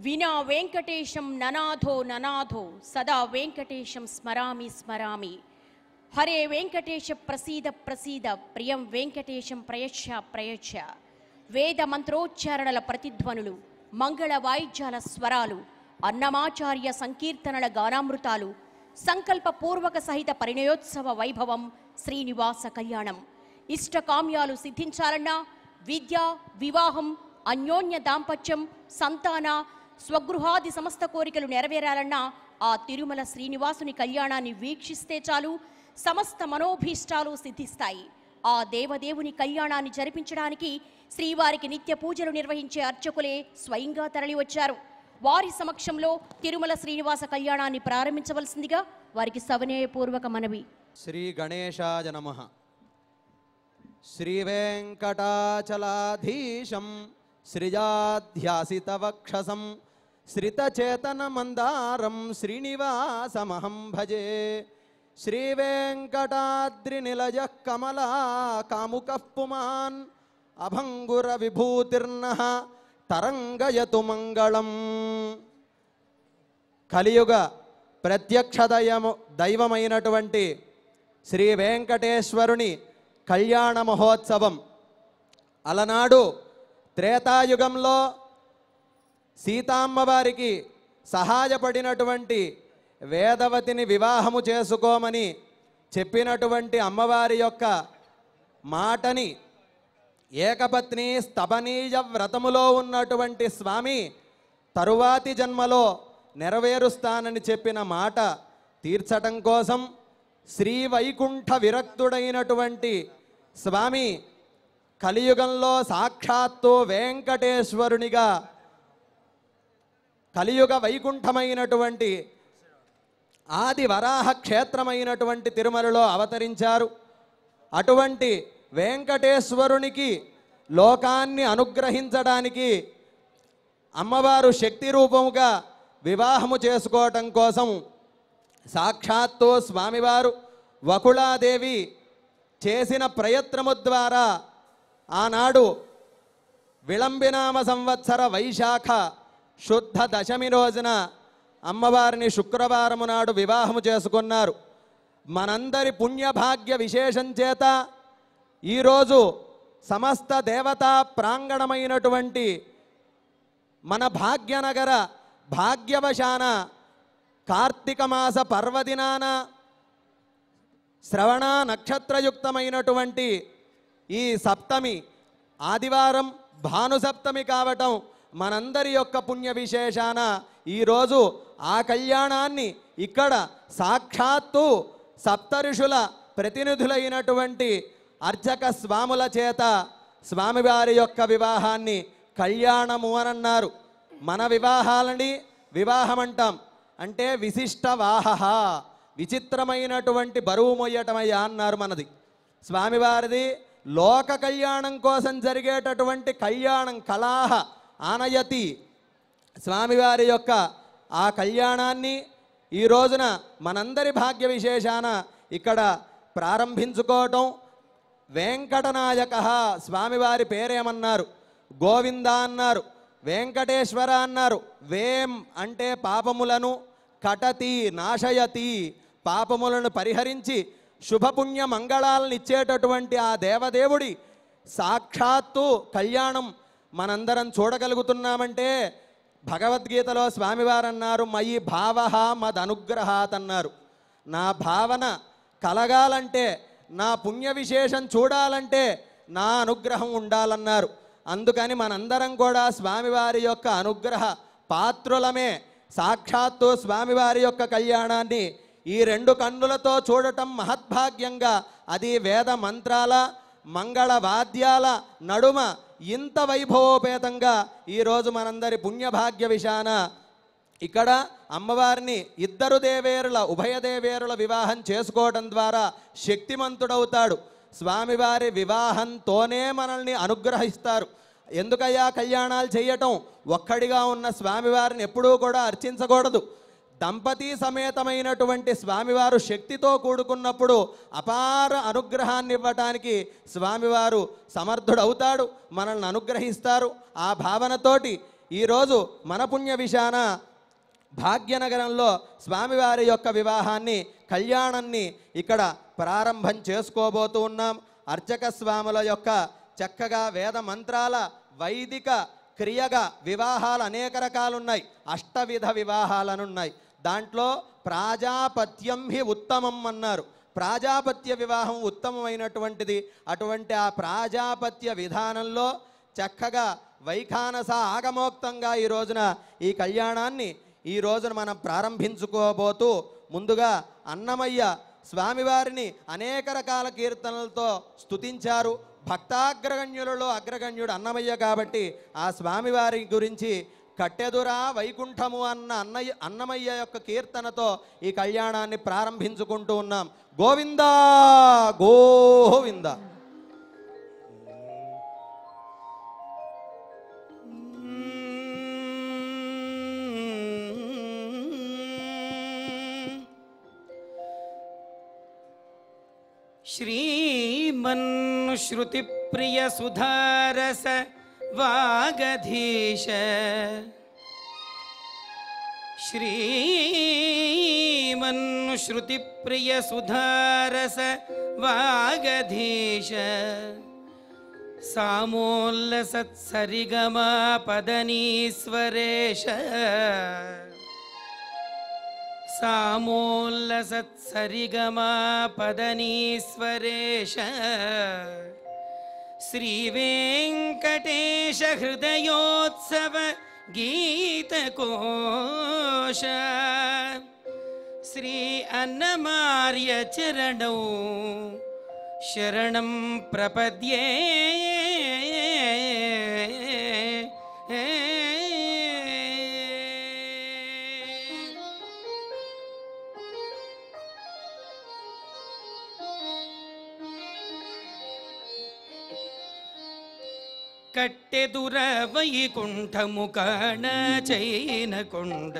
వినా వెంకటేశం ననాథో ననాథో సదా వెంకటేశం స్మరామి స్మరామి. హరే వెంకటేశ ప్రసీద ప్రసీద ప్రియం వెంకటేశం ప్రయచ్చ ప్రయచ్చ. వేద మంత్రోచ్చారణల ప్రతిధ్వనులు, మంగళ వాయిద్యాల స్వరాలు, అన్నమాచార్య సంకీర్తనల గానామృతాలు, సంకల్పపూర్వక సహిత పరిణయోత్సవ వైభవం శ్రీనివాస కళ్యాణం. ఇష్టకామ్యాలు సిద్ధించాలన్నా, విద్య, వివాహం, అన్యోన్య దాంపత్యం, సంతాన, స్వగృహాది సమస్త కోరికలు నెరవేరాలన్నా ఆ తిరుమల శ్రీనివాసుని కళ్యాణాన్ని వీక్షిస్తే చాలు, సమస్త మనోభీష్టాలు సిద్ధిస్తాయి. ఆ దేవదేవుని కళ్యాణాన్ని జరిపించడానికి శ్రీవారికి నిత్య పూజలు నిర్వహించే అర్చకులే స్వయంగా తరలివచ్చారు. వారి సమక్షంలో తిరుమల శ్రీనివాస కళ్యాణాన్ని ప్రారంభించవలసిందిగా వారికి సవినయపూర్వక మనవి. శ్రీ గణేశాయ నమః. శ్రీ వెంకటాచలాధీశం సృజాధ్యాసితవక్షసం శ్రితచేతన మందారం శ్రీనివాసమహం భజే. శ్రీ వెంకటాద్రినిలయః కమలా కాముకః పుమాన్ అభంగుర విభూతిర్నః తరంగయతు మంగళం. కలియుగ ప్రత్యక్ష దైవమైనటువంటి శ్రీ వెంకటేశ్వరుని కళ్యాణ మహోత్సవం అలనాడు త్రేతాయుగంలో సీతామ్మవారికి సహాయపడినటువంటి వేదవతిని వివాహము చేసుకోమని చెప్పినటువంటి అమ్మవారి యొక్క మాటని ఏకపత్ని స్తపనీయ వ్రతములో ఉన్నటువంటి స్వామి తరువాతి జన్మలో నెరవేరుస్తానని చెప్పిన మాట తీర్చటం కోసం శ్రీ వైకుంఠ విరక్తుడైనటువంటి స్వామి కలియుగంలో సాక్షాత్తు వెంకటేశ్వరునిగా కలియుగ వైకుంఠమైనటువంటి ఆది వరాహ క్షేత్రమైనటువంటి తిరుమలలో అవతరించారు. అటువంటి వెంకటేశ్వరునికి లోకాన్ని అనుగ్రహించడానికి అమ్మవారు శక్తి రూపముగా వివాహము చేసుకోవటం కోసం సాక్షాత్తు స్వామివారు వకుళాదేవి చేసిన ప్రయత్నము ద్వారా ఆనాడు విళంబినామ సంవత్సర వైశాఖ శుద్ధ దశమి రోజున అమ్మవారిని శుక్రవారము నాడు వివాహము చేసుకున్నారు. మనందరి పుణ్యభాగ్య విశేషం చేత ఈరోజు సమస్త దేవతా ప్రాంగణమైనటువంటి మన భాగ్యనగర భాగ్యవశాన కార్తీక మాస పర్వదినాన శ్రవణ నక్షత్రయుక్తమైనటువంటి ఈ సప్తమి ఆదివారం భానుసప్తమి కావటం మనందరి యొక్క పుణ్య విశేషాన ఈరోజు ఆ కళ్యాణాన్ని ఇక్కడ సాక్షాత్తు సప్తఋషుల ప్రతినిధులైనటువంటి అర్చక స్వాముల చేత స్వామివారి యొక్క వివాహాన్ని కళ్యాణము అని అన్నారు. మన వివాహాలని వివాహం అంటాం, అంటే విశిష్ట వాహ, విచిత్రమైనటువంటి బరువు మొయ్యటమయ్యా అన్నారు మనది. స్వామివారిది లోక కళ్యాణం కోసం జరిగేటటువంటి కళ్యాణం కళాహ ఆనయతి. స్వామివారి యొక్క ఆ కళ్యాణాన్ని ఈ రోజున మనందరి భాగ్య విశేషాన ఇక్కడ ప్రారంభించుకోవటం. వెంకటనాయక స్వామివారి పేరేమన్నారు? గోవింద అన్నారు, వెంకటేశ్వర అన్నారు. వేం అంటే పాపములను, కటతి నాశయతి పాపములను పరిహరించి శుభపుణ్య మంగళాలను ఇచ్చేటటువంటి ఆ దేవదేవుడి సాక్షాత్తు కళ్యాణం మనందరం చూడగలుగుతున్నామంటే భగవద్గీతలో స్వామివారు అన్నారు, మయి భావ మదనుగ్రహాత్ అన్నారు. నా భావన కలగాలంటే, నా పుణ్య విశేషం చూడాలంటే నా అనుగ్రహం ఉండాలన్నారు. అందుకని మనందరం కూడా స్వామివారి యొక్క అనుగ్రహ పాత్రులమే. సాక్షాత్తు స్వామివారి యొక్క కళ్యాణాన్ని ఈ రెండు కన్నులతో చూడటం మహద్భాగ్యంగా, అది వేద మంత్రాల మంగళ వాద్యాల నడుమ ఇంత వైభవోపేతంగా ఈరోజు మనందరి పుణ్యభాగ్య విశాన ఇక్కడ అమ్మవారిని ఇద్దరు దేవేరుల ఉభయ దేవేరుల వివాహం చేసుకోవడం ద్వారా శక్తిమంతుడవుతాడు. స్వామివారి వివాహంతోనే మనల్ని అనుగ్రహిస్తారు. ఎందుకయ్యా కళ్యాణాలు చేయటం? ఒక్కడిగా ఉన్న స్వామివారిని ఎప్పుడూ కూడా అర్చించకూడదు. దంపతి సమేతమైనటువంటి స్వామివారు శక్తితో కూడుకున్నప్పుడు అపార అనుగ్రహాన్ని ఇవ్వటానికి స్వామివారు సమర్థుడవుతాడు, మనల్ని అనుగ్రహిస్తారు. ఆ భావనతోటి ఈరోజు మన పుణ్య విశాన భాగ్యనగరంలో స్వామివారి యొక్క వివాహాన్ని కళ్యాణాన్ని ఇక్కడ ప్రారంభం చేసుకోబోతూ ఉన్నాం. అర్చక స్వాముల యొక్క చక్కగా వేద మంత్రాల వైదిక క్రియగా వివాహాలు అనేక రకాలున్నాయి. అష్టవిధ వివాహాలనున్నాయి. దాంట్లో ప్రాజాపత్యం హి ఉత్తమం అన్నారు. ప్రాజాపత్య వివాహం ఉత్తమమైనటువంటిది. అటువంటి ఆ ప్రాజాపత్య విధానంలో చక్కగా వైఖానస ఆగమోక్తంగా ఈ రోజున ఈ కళ్యాణాన్ని ఈ రోజున మనం ప్రారంభించుకోబోతూ ముందుగా అన్నమయ్య స్వామివారిని అనేక రకాల కీర్తనలతో స్తుతించారు. భక్తాగ్రగణ్యులలో అగ్రగణ్యుడు అన్నమయ్య కాబట్టి ఆ స్వామివారి గురించి కట్టెదురా వైకుంఠము అన్నమయ్య యొక్క కీర్తనతో ఈ కళ్యాణాన్ని ప్రారంభించుకుంటూ ఉన్నాం. గోవిందా గోవింద. श्रीमन्श्रुतिप्रिय सुधारस वागधीश श्रीमन्श्रुतिप्रिय सुधारस वागधीश सामोल्लसत्सरिगमा पदनीश्वरेश सामोल्लसत्सरिगमा पदनीश्वरेश श्रीवेङ्कटेश हृदयोत्सव गीतकोश श्री अन्नमार्य चरणौ शरणं प्रपद्ये కట్టెదుర వైకుంఠము కాణ చైనకొండ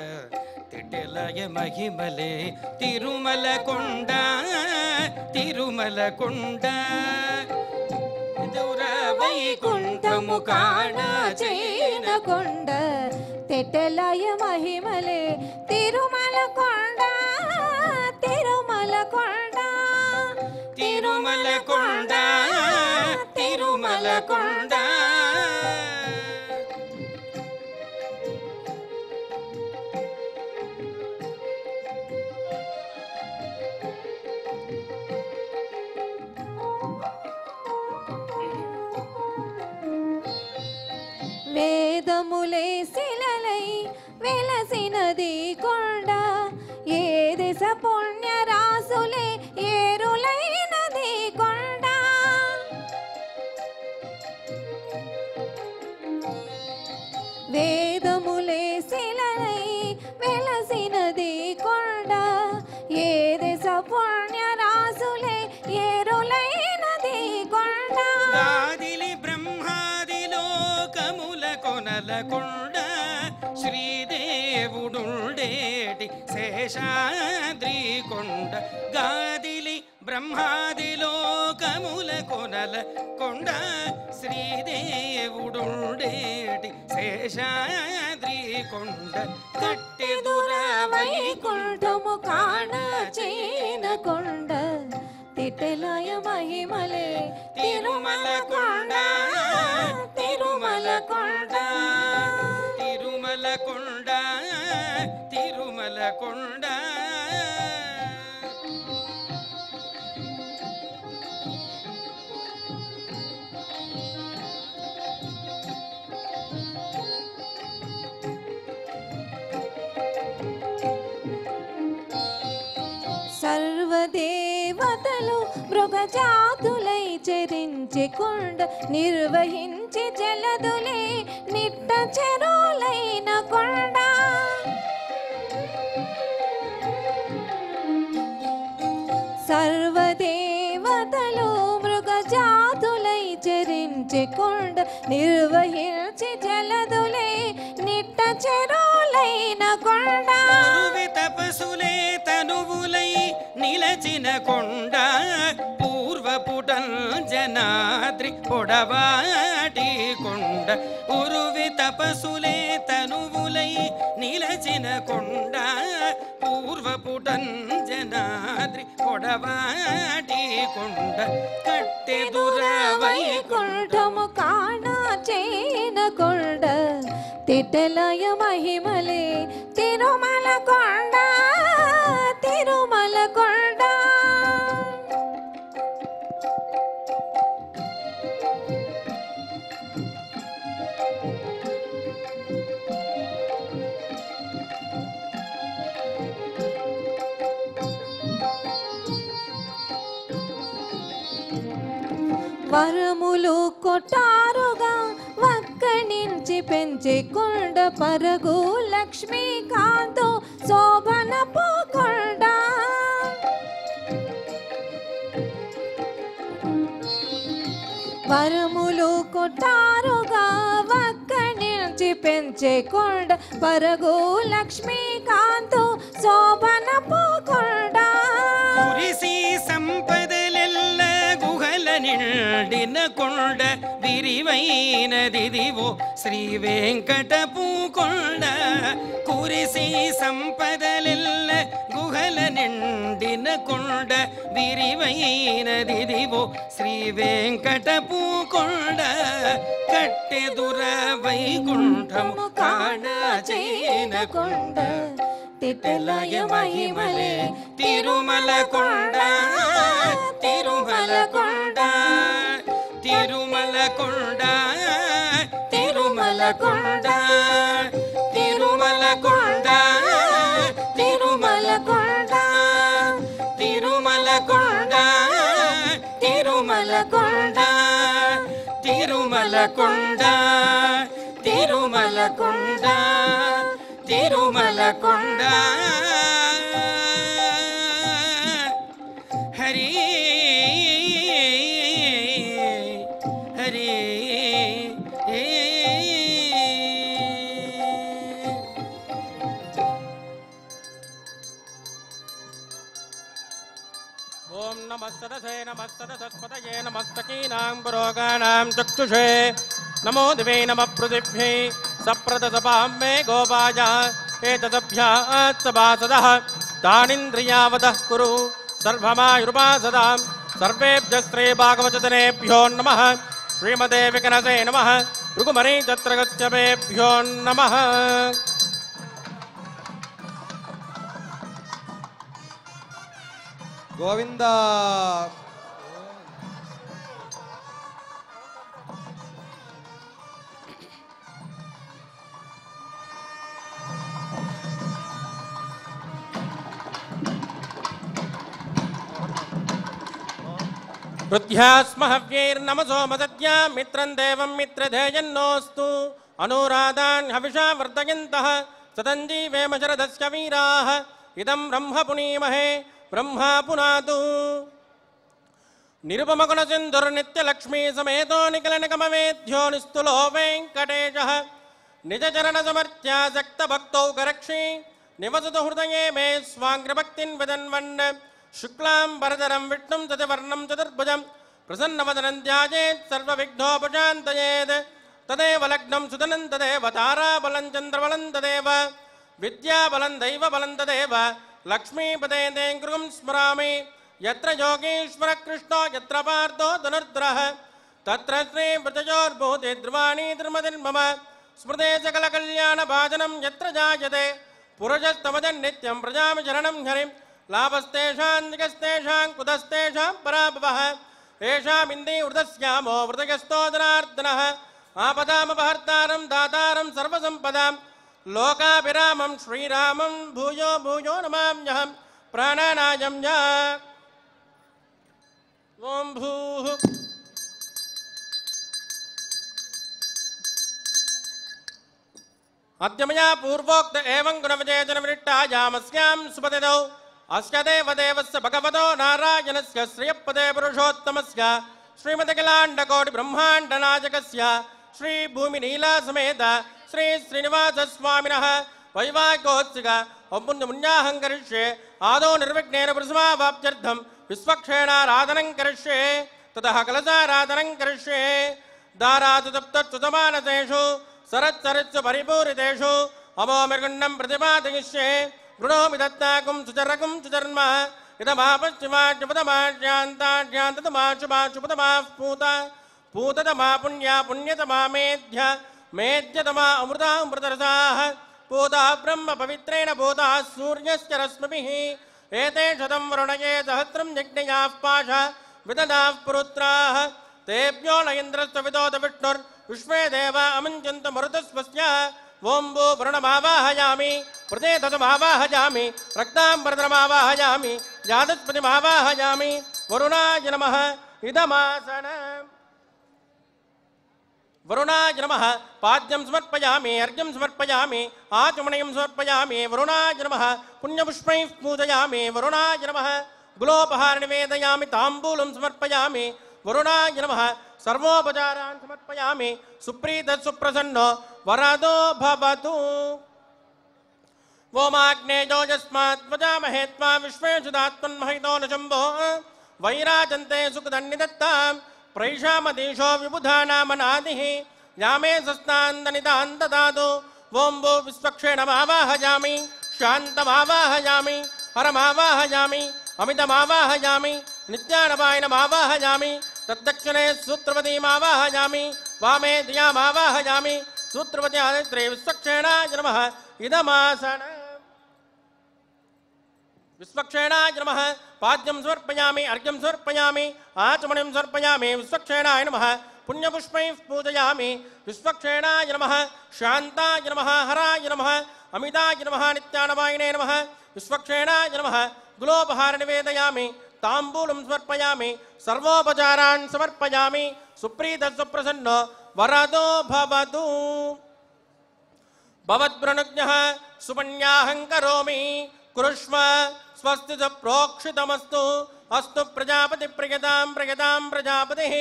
తిట్టెలయ మహిమలే తిరుమల కొండ తిరుమల కొండ దుర వైకుంఠము కాణ చైనకొండ తిట్టెలయ మహిమలే తిరుమల కొండ తిరుమల కొండ తిరుమల కొండ తిరుమల కొండ వేదములే శిలలై వెలసినది కొండ ఏ దేశ పుణ్య రాసులే ఏరులైనది కొండ వేదములే శిలలై వెలసినది కొండ ఏ దేశ పుణ్య రాసులే ఏరులైనది కొండ గాదిలి బ్రహ్మాది లోకముల కొనల కొండ శ్రీదేవుడుండేటి శేషాద్రి కొండ గాదిలి బ్రహ్మాది లోకముల కొనల కొండ శ్రీదేవుడుండేటి శేషాద్రి కొండ కట్టెదుర వైకుంఠము కాణ చైనకొండ తిట్టెలయ మహిమలే తిరుమల కొండ తిరుమల కొండ తిరుమల కొండ తిరుమల కొండ సర్వదేవతలు మృగజాతులై చరించి కొండ నిర్వహించి జలదులే నిట్ట చెరువులైన కొండ సర్వదేవతలు మృగజాతులై చరించి కొండ నిర్వహించి జలదులే నిట్ట చెరువులైన కొండ తపసులే తనువులై నిలచిన కొండ పూర్వపుటంజనాద్రి పొడవాటి కొండ ఉరువి తపసులే నిలచిన కొండ పూర్వపుటంజనాద్రి కొడవాటి కొండ కట్టెదుర వైకుంఠము కాణ చేన కొండ తిట్టలయ మహిమలే తిరుమల కొండ తిరుమల కొండ వరములు కొట్టారుగా వక్కనించి పెంచి కొండ పరగు లక్ష్మీకాంతు శోభనపు కొండ వరములు కొట్టారుగా వక్కనించి పెంచే కొండ పరగు లక్ష్మీకాంతు శోభనపు కొండ కురిసి సంపదలెల్ల గుహల నిండిన కొండ విరివైనదిదివో శ్రీ వెంకటపు కొండ కురిసి సంపదలెల్ల గుహల నిండిన కొండ విరివైనదిదివో శ్రీ వెంకటపు కొండ కట్టెదుర వైకుంఠము కాణ చేన కొండ తిట్టలయ మహిమలే తిరుమల కొండ తిరుమల కొండ తిరుమల కొండ తిరుమల కొండ తిరుమల కొండ తిరుమల కొండ తిరుమల కొండ తిరుమల కొండ తిరుమల కొండ తిరుమల కొండ తిరుమల కొండ హరి హరి ఓం నమస్తదసే నమస్తదసస్పతయే నమస్తకీనాం పురోగాణాం చక్షుషే నమో దివే నమ పృథివ్యై సప్రదసపాం మే గోపాయ ఏతదభ్యాత్ సభాసదః తానింద్రియావదః కురు సర్వమాయుర్వాసదాం సర్వేభ్యస్త్రే భాగవచతనేభ్యో నమః శ్రీమతే వికనసే నమః ఋగుమరీ చత్రగత్యభేభ్యో నమః గోవింద హృద్యాస్మహవ్యైర్నమసో మదద్యా మిత్రం దేవం మిత్రధేయన్నోస్తు అనురాధాన్ హవిషా వర్ధయంతః సతంజీవేమ శరదస్య వీరాः ఇదం బ్రహ్మ పునీమహే బ్రహ్మా పునాతు నిరుపమగుణ సింధుర్నిత్యలక్ష్మీ సమేతో నిఖిలనిగమవేద్యో నిస్తులో వెంకటేశः నిజచరణ సమర్త్యాసక్త భక్తౌ కరక్షి నివసతు హృదయే మే స్వాంగ్రభక్తిన్ విదన్వన్ శుక్లాం వరదరం విష్ణుం చతుర్వర్ణం చతుర్భుజం ప్రసన్నవదనం ధ్యాయేత్ సర్వవిఘ్నోపశాంతయేత్ తదేవ లగ్నం సుధనం తదేవ తారాబలం చంద్రబలం తదేవ విద్యాబలం దైవబలం తదేవ లక్ష్మీపదే తే గృహం స్మరామి యత్ర యోగేశ్వర కృష్ణో యత్ర పార్థో ధనుర్ధరః తత్ర శ్రీ వ్రతయోర్భూతి ధ్రువాణి ధర్మధిర్మమ స్మృతే సకల కళ్యాణ భాజనం యత్ర జాయతే పురుషస్తమజన్ నిత్యం ప్రజామి శరణం హరిం లాభస్తేషాం నిగస్తేషాం కుతస్తేషాం పరాభవః ఏషామిందే వృతస్యామో వృతయస్తో జనార్దనః ఆపదామపహర్తారం దాతారం సర్వసంపదాం లోకాభిరామం శ్రీరామం భూయో భూయో నమామ్యహం ప్రాణానాయం యా ఓం భూః అద్యమయా పూర్వోక్త ఏవం గుణవిజేతన విరిట్టాయామస్యాం సుపతిదౌ అస్య దేవదేవస్య భగవతో నారాయణస్య శ్రియపదే పురుషోత్తమస్య శ్రీమదఖిలాండకోటి బ్రహ్మాండనాయకస్య శ్రీ భూమి నీలా సమేత శ్రీ శ్రీనివాస స్వామినః వైవాహికోత్సిక పుణ్యమున్యాహం కరిష్యే ఆదో నిర్విఘ్నేన ప్రసమావాప్త్యర్థం విశ్వక్షేణారాధనం కరిష్యే తతః కలశారాధనం కరిష్యే దారాదు తప్తత్సుతమానసేషు సరత్సరత్సు పరిపూరితేషు अमो मृगुण्डं प्रतिपादयिष्ये वृणोमि दत्ताकुं सुचरकुं सुचर्म इदमापश्चिमाज्यपदमाज्यान्ताज्यान्ततमाशुभाशुपदमा पूता पूततमा पुण्या पुण्यतमा मेध्य मेध्यतमा अमृता अमृतरसाः पूता ब्रह्म पवित्रेण भूता सूर्यस्य रश्मिभिः एते शतं वरुणये सहस्रं यज्ञयाः पाश विददाः पुरुत्राः तेभ्यो न इन्द्रस्य विदोद विष्णुर्विश्वे देवा अमुञ्चन्त मरुतस्वस्य ओं भू वरुणमावाहयामि प्रदेतसमावाहयामि रक्ताम्बरधरमावाहयामि जातस्पतिमावाहयामि वरुणाय नमः इदमासनम् वरुणाय नमः पाद्यं समर्पयामि अर्घ्यं समर्पयामि आचमनीयं समर्पयामि वरुणाय नमः पुण्यपुष्पैः पूजयामि वरुणाय नमः गुलोपहार निवेदयामि ताम्बूलं समर्पयामि वरुणाय नमः सर्वोपचारान् समर्पयामि सुप्रीतः सुप्रसन्नो वरदो भवतु वोमाग्नेयो यस्मात् वजामहे त्वा विश्वेषु दात्मन्महितो न शम्भो वैराजन्ते सुखदन्निदत्तां प्रैषामदेशो विबुधानामनादिः यामे सस्तान्दनिदान् ददातु ओं भो विश्वक्षेणमावाहयामि शान्तमावाहयामि हरमावाहयामि अमितमावाहयामि नित्यानपायनमावाहयामि तद्दक्षिणे सूत्रवतीमावाहयामि वामे धियामावाहयामि सूत्रवती आदित्रे विश्वक्षेणाय नमः इदमासन विश्वक्षेणाय नमः पाद्यं समर्पयामि अर्घ्यं समर्पयामि आचमनीयं समर्पयामि विश्वक्षेणाय नमः पुण्यपुष्पैः पूजयामि विश्वक्षेणाय नमः शान्ताय नमः हराय नमः अमिताय नमः नित्यानपायिने नमः विश्वक्षेणाय नमः गुलोपहार निवेदयामि ताम्बूलं समर्पयामि सर्वोपचारान् समर्पयामि सुप्रीतः सुप्रसन्नो वरदो भवतु भवद्वृणुज्ञः सुपन्याहं करोमि कुरुष्व स्वस्ति च प्रोक्षितमस्तु अस्तु प्रजापतिप्रियतां प्रियतां प्रजापतिः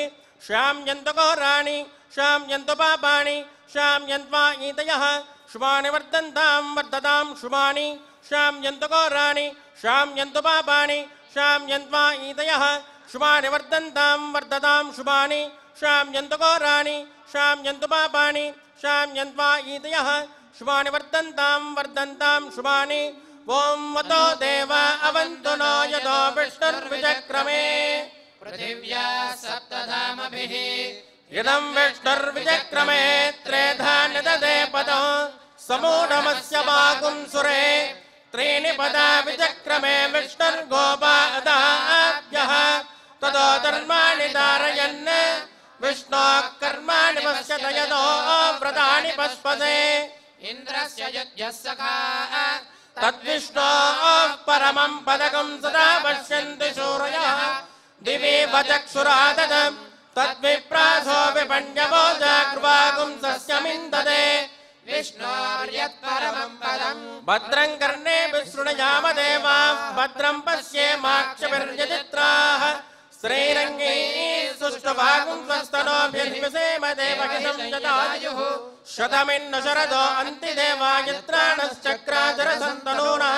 श्याम्यन्तु घोराणि श्याम्यन्तु पापाणि श्याम्यन्त्वा ईतयः शुभानि वर्धन्तां वर्धतां शुभानि श्याम्यन्तु घोराणि श्याम्यन्तु पापाणि श्याम्यन्त्वा ईतयः शुभानि वर्धन्तां वर्धतां शुभानि श्याम्यन्तु घोराणि श्याम्यन्तु पापाणि श्याम्यन्त्वा ईतयः शुभानि वर्धन्तां वर्धन्तां शुभानि ओं वतो देव अवन्तु नो यतो विष्णुर्विचक्रमे पृथिव्या सप्तधामभिः इदं विष्णुर्विचक्रमे त्रेधा निददे पदो समूढमस्य वागुं सुरे त्रीणि पदा विचक्रमे विष्णुर्गोपादाभ्यः ततो धर्माणि धारयन् विष्णोः कर्माणि पश्यत यतो व्रतानि पश्पते इन्द्रस्य युध्यः सखाः तद्विष्णोः परमं पदकं सदा पश्यन्ति सूरयः दिवि वचक्षुराददं तद्विप्रासो विपण्यवो जाग्रवागुं सस्यमिन्दते विष्णोर्यत्परमं पदम् भद्रं कर्णेभिः शृणुयाम देवाः भद्रं पश्येमाक्षभिर्यजत्राः श्रीरङ्गैः सुष्ठुभागुं स्वस्तनोभिर्विसेम देवहितं जटायुः शतमिन्नु शरदो अन्ति देवायत्राणश्चक्राचरसन्तनूनः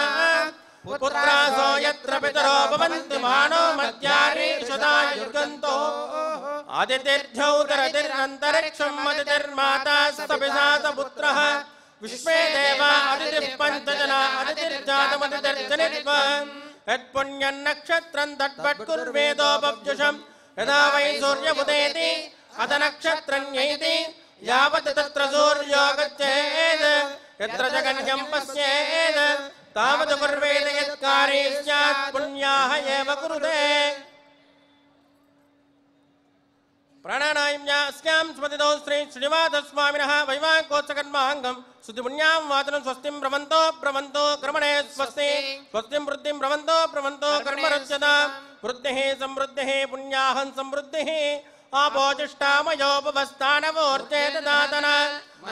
पुत्रासो यत्र पितरो भवन्ति मानो मध्यारीषदायुर्गन्तो आदितिर्ध्यौतरतिरन्तरिक्षम् अदितिर्माता सपिशातपुत्रः विश्वे देवा अदितिः पञ्चजना अदितिर्जातमदितिर्जनित्वम् यत्पुण्यन्नक्षत्रं तद्वत्कुर्वेदोपव्युषम् यदा वै सूर्यमुदेति अथ नक्षत्रं यैति यावत् तत्र सूर्यो गच्छेत् यत्र जगन्यं पश्येत् तावत् कुर्वेद यत्कारी स्यात् पुण्याः एव कुरुते प्राणानायम्यास्यां स्मृतितो श्री श्रीनिवासस्वामिनः वैवाहिकोत्सकर्माङ्गं शुद्धिपुण्यां वाचनं स्वस्तिं ब्रवन्तो ब्रवन्तो कर्मणे स्वस्ति स्वस्तिं वृद्धिं ब्रवन्तो ब्रवन्तो कर्मरस्यता वृद्धिः समृद्धिः पुण्याहं समृद्धिः आपोजिष्टामयोपवस्थानवोर्चेतदातन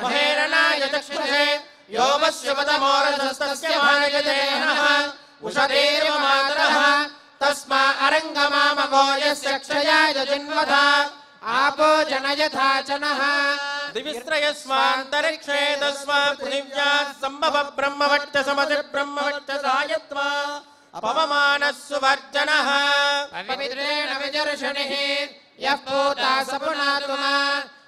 महेरणाय चक्षुषे यो वस्यवदमोरजस्तस्य मानगजेनः उषधेर्व मातरः तस्मा अरङ्गमामगो यस्य क्षयाय जिन्वथा आपो जनयथा चनः दिविस्त्रयस्वान्तरिक्षे तस्मा पृथिव्याः सम्भव ब्रह्मवच्च समति ब्रह्मवच्च सायत्वा अपवमानः सुवर्जनः पवित्रेण विजर्षणिः यः पूता स पुनातु मा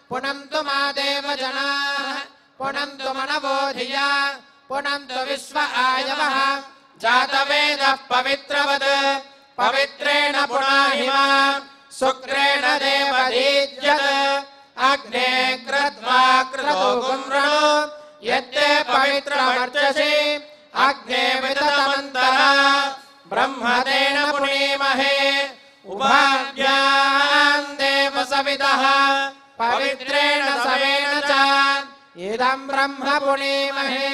पुनन्तु मा देवजनाः पुनन्तु मनवो धिया पुनन्तु विश्व आयवः जातवेदः पवित्रवत् पवित्रेण पुनाहिमा शुक्रेण देवदीज्यत् अग्ने कृत्वा क्रतुगुं वृणु यत्ते पवित्रमर्चसि अग्ने विदतमन्तः ब्रह्मतेन पुनीमहे उभाभ्यां देवसविदः पवित्रेण सवेन च इदं ब्रह्म पुनीमहे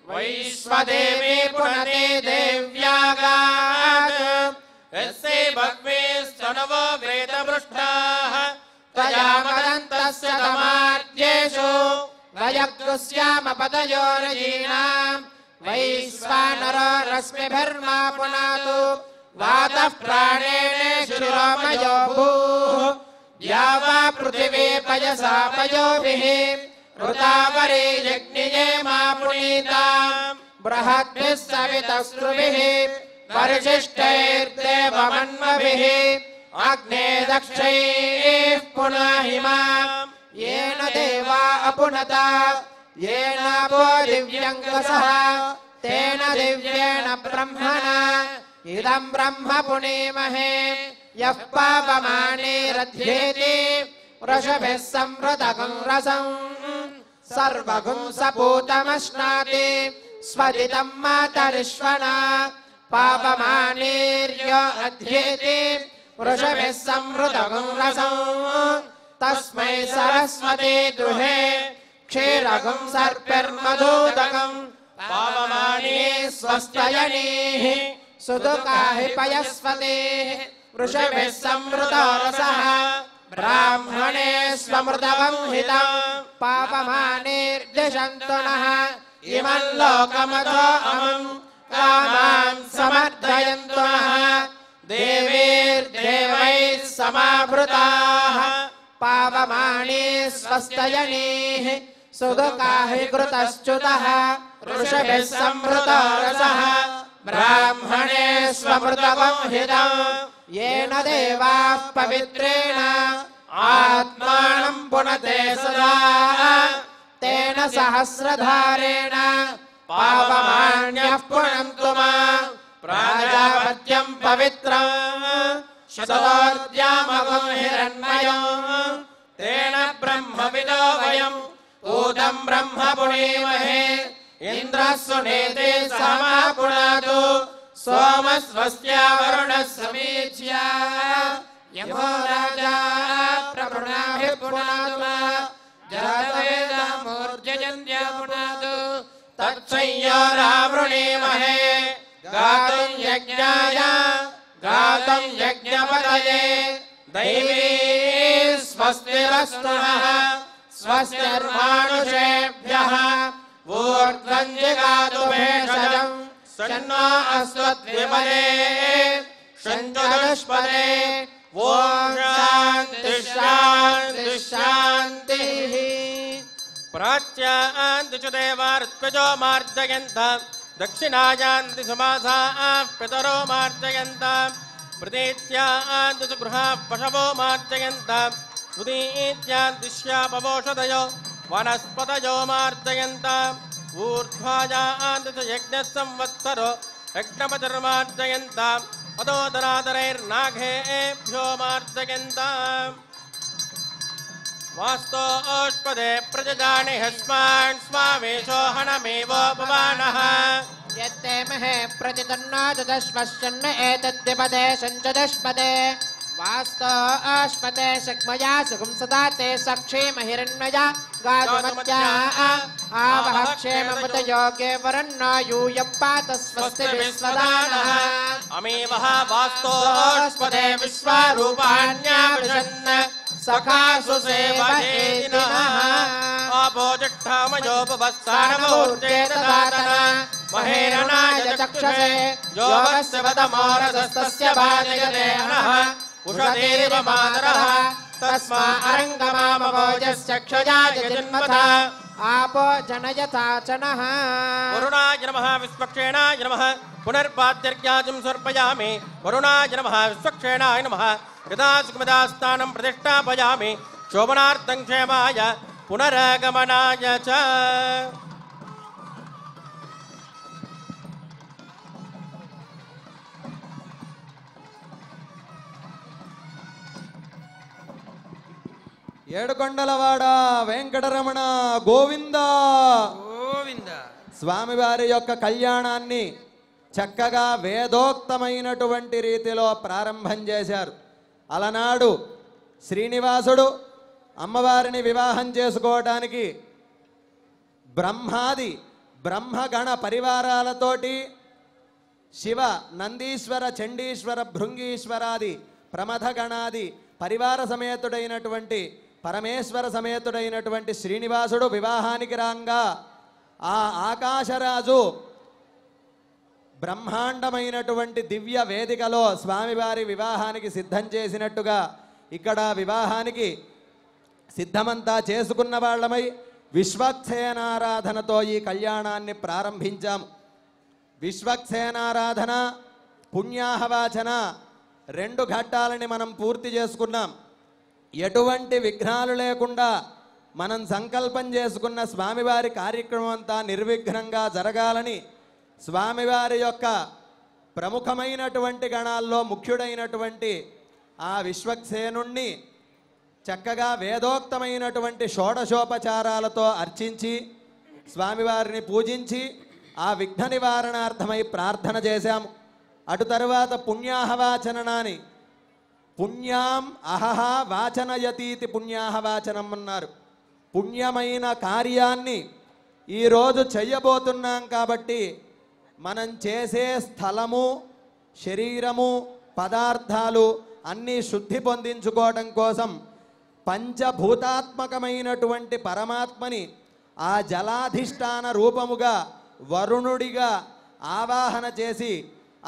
वैश्वदेवी पुनते देव्यागात् यस्यै भग्वेस्तनवो वेदपृष्ठाः तया मदन्तस्य तमार्जेषु वयग्स्यामपदयोरजीनाम् वैश्वानरो रश्मिभिर्मा पुनातु वातः प्राणेन शिरोमयो भूः या वा पृथिवी पयसा पयोभिः ऋतावरी यज्ञिये मा पुनीताम् बृहद्भिः सवितस्रुभिः परिशिष्टैर्देवमन्मभिः अग्ने दक्षैः पुनाहिमा येन देवा अपुनता येन वो दिव्यङ्गसः तेन दिव्येण ब्रह्मणा इदं ब्रह्म पुनीमहे यः पावमानेरध्येति वृषभिः संवृतगं रसं सर्वगुं सपूतमश्नाति स्वदितं मातरिश्वना पावमानेर्य अध्येति वृषभिः संवृतगं रसं तस्मै सरस्वती दुहे क्षीरगं सर्पिर्मधुदकं पावमाने स्वस्तयनीः सुदुकाहि पयस्वतेः वृषभिः संवृतो रसः ब्राह्मणे स्वमृतवं हितं पावमानेर्दिशन्तु नः इमं लोकमतो अमं कामां समर्दयन्तु नः देवीर्देवैः समावृताः पावमाने स्वस्तयनीः सुदुकाहि कृतश्च्युतः वृषभिः संवृतो रसः ब्राह्मणे स्वमृतवं हितं येन देवाः पवित्रेण आत्मानं पुनते सदा तेन सहस्रधारेण पावमान्यः पुनन्तु मा प्राजापत्यं पवित्रम् शतोर्द्यामगं हिरण्मयं तेन ब्रह्मविदो वयम् ऊतं ब्रह्म पुनीमहे इन्द्रः सुनेते समा पुनातु सोमस्वस्या वरुणः समीच्या यमो राजा प्रपुणाभिः पुनातु जातवेदामूर्जयन्त्या पुनातु तत्संयोरावृणीमहे गातुं यज्ञाय गातुं यज्ञपतये दैवी स्वस्तिरस्तु नः स्वस्तिर्मानुषेभ्यः ऊर्ध्वं जिगातु भेषजं शन्नो अस्त्वद्विमले शञ्चदुष्पदे ॐ शान्ति शान्ति शान्तिः प्राच्यान्ति च देवा ऋत्विजो मार्जयन्त दक्षिणायान्ति सुमासाः पितरो मार्जयन्त प्रतीत्यान्ति च गृहाः पशवो मार्जयन्त उदीत्यान्ति श्यापवोषधयो वनस्पतयो मार्जयन्त ऊर्ध्वायान्ति च यज्ञः संवत्सरो यज्ञपतिर्मार्जयन्त अदोदरादरैर्नाघेभ्यो मार्जयन्त वास्तोष्पदे प्रजजानि हस्मान् स्वामेशो हनमेवोपमानः यत्ते महे प्रतितन्नो चतुष्पश्चन्न एतद्विपदे सञ्चतुष्पदे वास्तो अश्पते शक्मया सुखं सदा ते सक्षेमहिरण्मया गातुमत्या आवह क्षेममुत योगे वरन्नो यूयप्पात स्वस्ति विश्वदानः अमेवः वास्तोष्पदे विश्वारूपाण्याविशन्न सखासु सेवहेतिनः आपोजिष्ठामयोपवस्सानमूर्तेतदातन महेरणाय चक्षसे योगस्य वदमोरसस्तस्य भाजयते हनः उषदेव मातरः तस्मा अरङ्गमामभोजश्चक्षुजाय जन्मथा आपो जनयथा च नः वरुणाय नमः विश्वक्षेणाय नमः पुनर्पाद्यर्घ्याजं सर्पयामि वरुणाय नमः विश्वक्षेणाय नमः यदा सुखमिदास्थानं प्रतिष्ठापयामि शोभनार्थं क्षेमाय पुनरागमनाय च ఏడుకొండలవాడ వెంకటరమణ గోవింద గోవింద. స్వామివారి యొక్క కళ్యాణాన్ని చక్కగా వేదోక్తమైనటువంటి రీతిలో ప్రారంభం చేశారు. అలనాడు శ్రీనివాసుడు అమ్మవారిని వివాహం చేసుకోవడానికి బ్రహ్మగణ పరివారాలతోటి శివ నందీశ్వర చండీశ్వర భృంగీశ్వరాది ప్రమథగణాది పరివార సమేతుడైనటువంటి పరమేశ్వర సమేతుడైనటువంటి శ్రీనివాసుడు వివాహానికి రాగా ఆ ఆకాశరాజు బ్రహ్మాండమైనటువంటి దివ్య వేదికలో స్వామివారి వివాహానికి సిద్ధం చేసినట్టుగా ఇక్కడ వివాహానికి సిద్ధమంతా చేసుకున్న వాళ్ళమై విశ్వక్సేనారాధనతో ఈ కళ్యాణాన్ని ప్రారంభించాం. విశ్వక్సేనారాధన పుణ్యాహవాచన 2 ఘట్టాలని మనం పూర్తి చేసుకున్నాం. ఎటువంటి విఘ్నాలు లేకుండా మనం సంకల్పం చేసుకున్న స్వామివారి కార్యక్రమం అంతా నిర్విఘ్నంగా జరగాలని స్వామివారి యొక్క ప్రముఖమైనటువంటి గణాల్లో ముఖ్యుడైనటువంటి ఆ విశ్వక్సేనుణ్ణి చక్కగా వేదోక్తమైనటువంటి షోడశోపచారాలతో అర్చించి స్వామివారిని పూజించి ఆ విఘ్న నివారణార్థమై ప్రార్థన చేశాము. అటు తరువాత పుణ్యాహవాచనాన్ని పుణ్యాం అహహ వాచనయతీతి పుణ్యాహవాచనం అన్నారు. పుణ్యమైన కార్యాన్ని ఈరోజు చెయ్యబోతున్నాం కాబట్టి మనం చేసే స్థలము శరీరము పదార్థాలు అన్నీ శుద్ధి పొందించుకోవడం కోసం పంచభూతాత్మకమైనటువంటి పరమాత్మని ఆ జలాధిష్టాన రూపముగా వరుణుడిగా ఆవాహన చేసి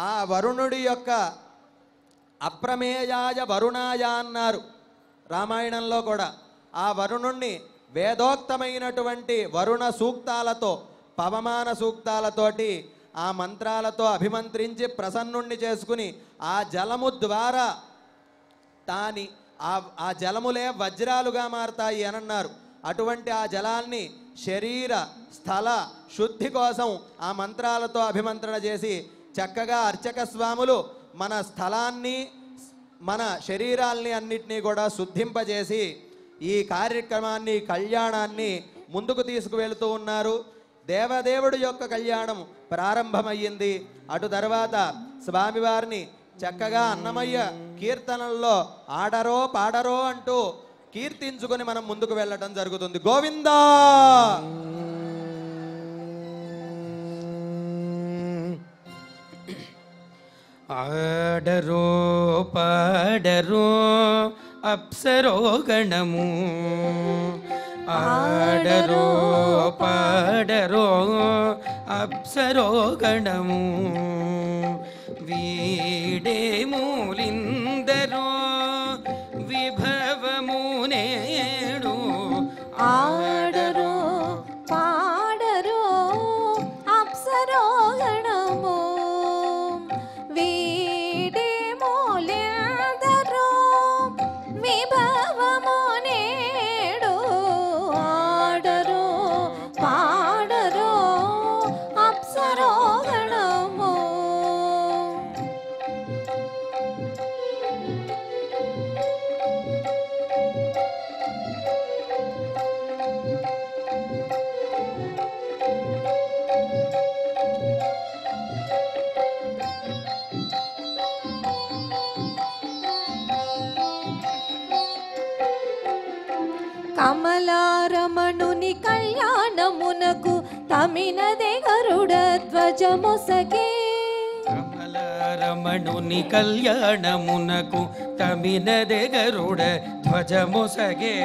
ఆ వరుణుడి యొక్క అప్రమేయాయ వరుణాయ అన్నారు రామాయణంలో కూడా. ఆ వరుణుణ్ణి వేదోక్తమైనటువంటి వరుణ సూక్తాలతో పవమాన సూక్తాలతోటి ఆ మంత్రాలతో అభిమంత్రించి ప్రసన్నుణ్ణి చేసుకుని ఆ జలము ద్వారా ఆ జలములే వజ్రాలుగా మారతాయి అని అన్నారు. అటువంటి ఆ జలాల్ని శరీర స్థల శుద్ధి కోసం ఆ మంత్రాలతో అభిమంత్రణ చేసి చక్కగా అర్చక స్వాములు మన స్థలాన్ని మన శరీరాల్ని అన్నిటినీ కూడా శుద్ధింపజేసి ఈ కార్యక్రమాన్ని కళ్యాణాన్ని ముందుకు తీసుకువెళుతూ ఉన్నారు. దేవదేవుడి యొక్క కళ్యాణం ప్రారంభమయ్యింది. అటు తర్వాత స్వామివారిని చక్కగా అన్నమయ్య కీర్తనల్లో ఆడరో పాడరో అంటూ కీర్తించుకొని మనం ముందుకు వెళ్ళటం జరుగుతుంది. గోవిందా ఆడరో పాడరో అప్సరో గణము ఆడరో పాడరో అప్సరో గణము వీడే మూలిందరో విభవము నేడు ఆడరో పాడరో అప్సరో గణము వీడే మూలెందరో విభవము నేడు ఆడరో పాడరో అప్సరో గణము కమలారమణుని కళ్యాణమునకు తమినదే గరుడ ధ్వజముసగే కమలారమణుని కళ్యాణమునకు తమినదే గరుడ ధ్వజముసగే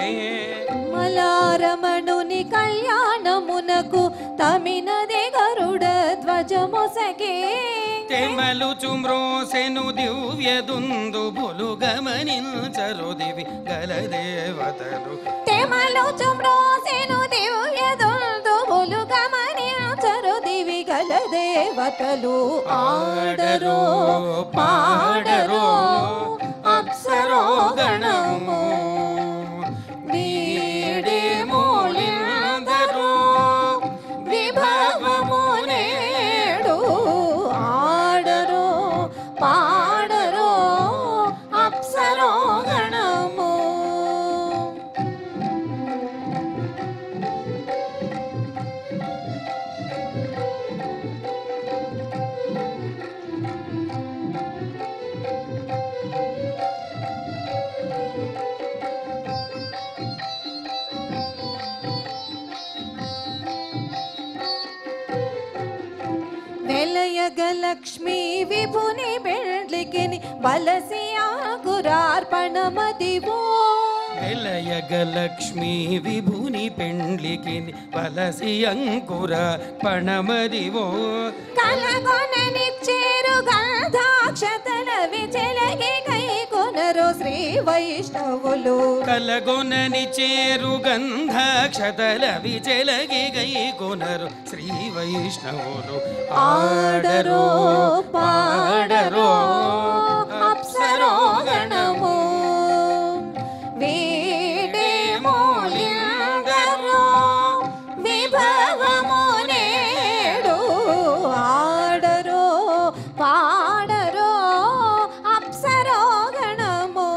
కమలారమణుని కళ్యాణమునకు తమినదే గరుడ ధ్వజముసగే తెమలు చుమ్రోసెను దివ్యదుందు బొలు గమనించరు దివి గలదేవతలు తెమలు చుమ్రోసెను దివ్యదుందు బొలు గమనించరు దివి గలదేవతలు ఆడరో పాడరో అప్సరో గణము వీడే మూలిందరో విభవము నేడు ఆడరో పాడరో అప్సరో గణము వెలయగలక్ష్మీ విభుని బెండ్లికిని బలసి ఆకురార్పణమదివో వెలయగలక్ష్మీ విభుని పెండ్లికి వలసి అంకుర పణమదివో కలగొననిచ్చేరు గంధాక్షతల విచలగి కైకొనరు శ్రీ వైష్ణవులు కలగొనని చేరు గంధాక్షతల విచలగి గైకొనరు శ్రీ వైష్ణవులు ఆడరో పాడరో అప్సరో గణము వీడే మూలిందరో విభవము నేడు ఆడరో పాడరో అప్సరో గణము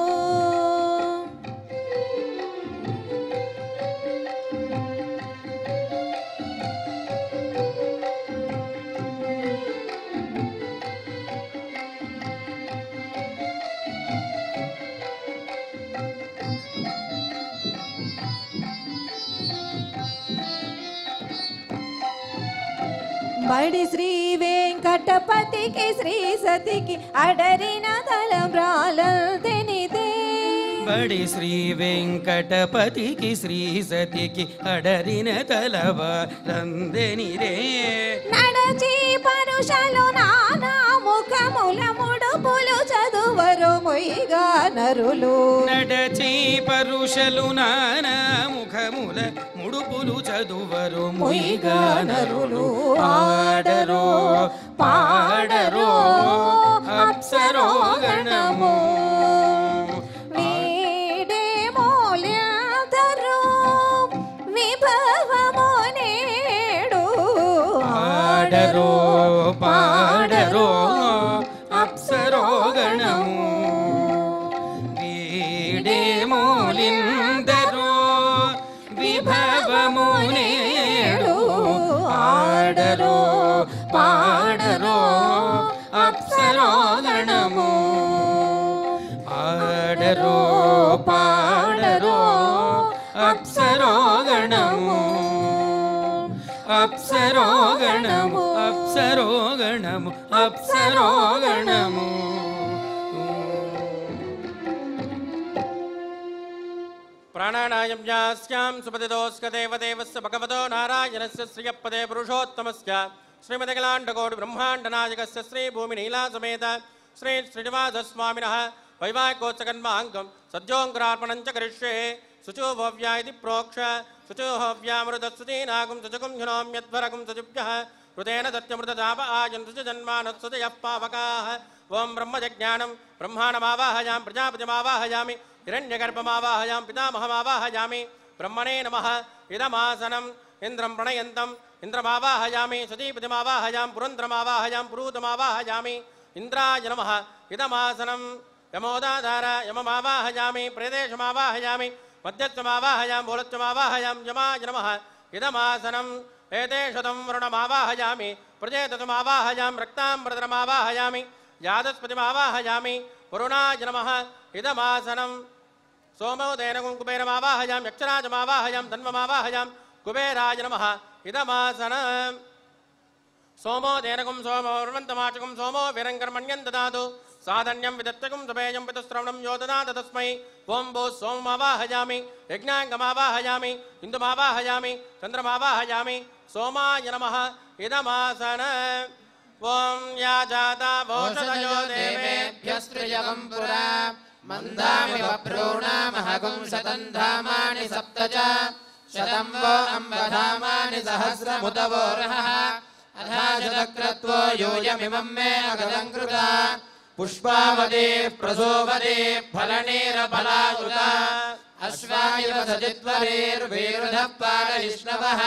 బడి శ్రీ వెంకటపతికి శ్రీ సతికి అడరిన తలంబ్రాలెనిదే బడి శ్రీ వెంకటపతికి శ్రీ సతికి అడరిన తలవారందెనిదే నడచి పరుషలు నానా ముఖముల ముడుపులు చదువరు మొయ్యిగా నరులు నడచి పరుషలు నానా ముఖముల ముడుపులు చదువరు ముయిగా నరులు ఆడరో పాడరో అప్సరో గణము వీడే మూల్యధరో విభవము నేడు ఆడరో పాడరో అప్సరో గణము వీడే మూలిందరో విభవము నేడు ఆడరో పాడరో అప్సరో గణము ఆడరో పాడరో అప్సరో గణము అప్సరో గణము అప్సరో గణము అప్సరో గణము ప్రాణానాయమ్యాస్యాం సుపతిదోస్క దేవదేవస్య భగవతో నారాయణస్య శ్రియపదే పురుషోత్తమస్య శ్రీమదఖిలాండకోటి బ్రహ్మాండనాయకస్య శ్రీ భూమినీలా సమేత శ్రీ శ్రీనివాసస్వామినః వైవాహికోత్సకన్మాంగం సద్యోంకరార్పణం చ కరిష్యే శుచోభవ్యా ఇది ప్రోక్ష శుచోహవ్యామృతస్తుతీనాగం శుచకం హినోమ్యధ్వరకం శుచిభ్యः హృదేన సత్యమృతతాప ఆజంతు చ జన్మానస్సుతయః పావకాः ఓం బ్రహ్మజజ్ఞానం బ్రహ్మాణమావాహయామి ప్రజాపతిమావాహయామి हिरण्यगर्भमावाहयां पितामहमावाहयामि ब्रह्मणे नमः इदमासनम् इन्द्रं प्रणयन्तम् इन्द्रमावाहयामि सतीपतिमावाहयां पुरन्द्रमावाहयां पुरूतमावाहयामि इन्द्राय नमः इदमासनम् यमोदाधार यममावाहयामि प्रदेशमावाहयामि मध्यस्थमावाहयां मूलस्थमावाहयां यमाय नमः इदमासनम् एतेषतं वरुणमावाहयामि प्रजेतसमावाहयां रक्ताम्बरधरमावाहयामि यादस्पतिमावाहयामि वरुणाय नमः इदमासनम् सोमोदेन कुबेरमावाहयां यक्षराजमावाहयां धन्वमावाहयां कुबेराय नमः इदमासनम् सोमोदेनकुं सोमोर्वन्तमाचकुं सोमो वीरङ्कर्मण्यं ददातु साधन्यं विदत्तकुं सपेयं पितुश्रवणं यो ददात तस्मै ओं भो सोममावाहयामि यज्ञाङ्गमावाहयामि इन्दुमावाहयामि चन्द्रमावाहयामि सोमाय नमः इदमासनम् ओं या जाता वोषधयो देवेभ्यस्त्रिजगं पुरा मन्दामि बभ्रूणामहगुं शतं धामानि सप्त च शतं वो अम्बधामानि सहस्रमुतवोरहः अथा शतक्रत्वो यूयमिमं मे अगदं कृता पुष्पावदेः प्रसोवदेः फलनेरफलायुता अश्वायुव सजित्वरेर्वीरुधः पालयिष्णवः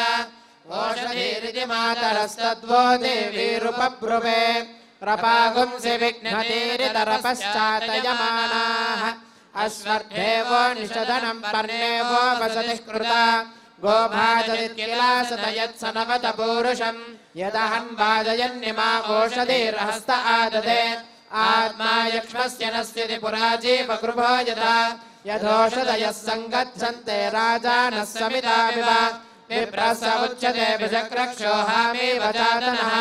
ओषधीरिति मातरस्तद्वो देवीरुपब्रुवे प्रपागुंसि विघ्नतीरितरपश्चातयमानाः अश्वर्धेवो निषदनं पर्णेवो वसतिः कृता गोभाजदित्किलासत यत्सनवत पूरुषम् यदहं वाजयन्निमा ओषधीर्हस्त आददे आत्मा यक्ष्मस्य नश्यति पुराजीवगृभो यथा यथोषधयः सङ्गच्छन्ते राजानः समितामिव विप्रस्य उच्यते भुजक्रक्षोहामेव चादनः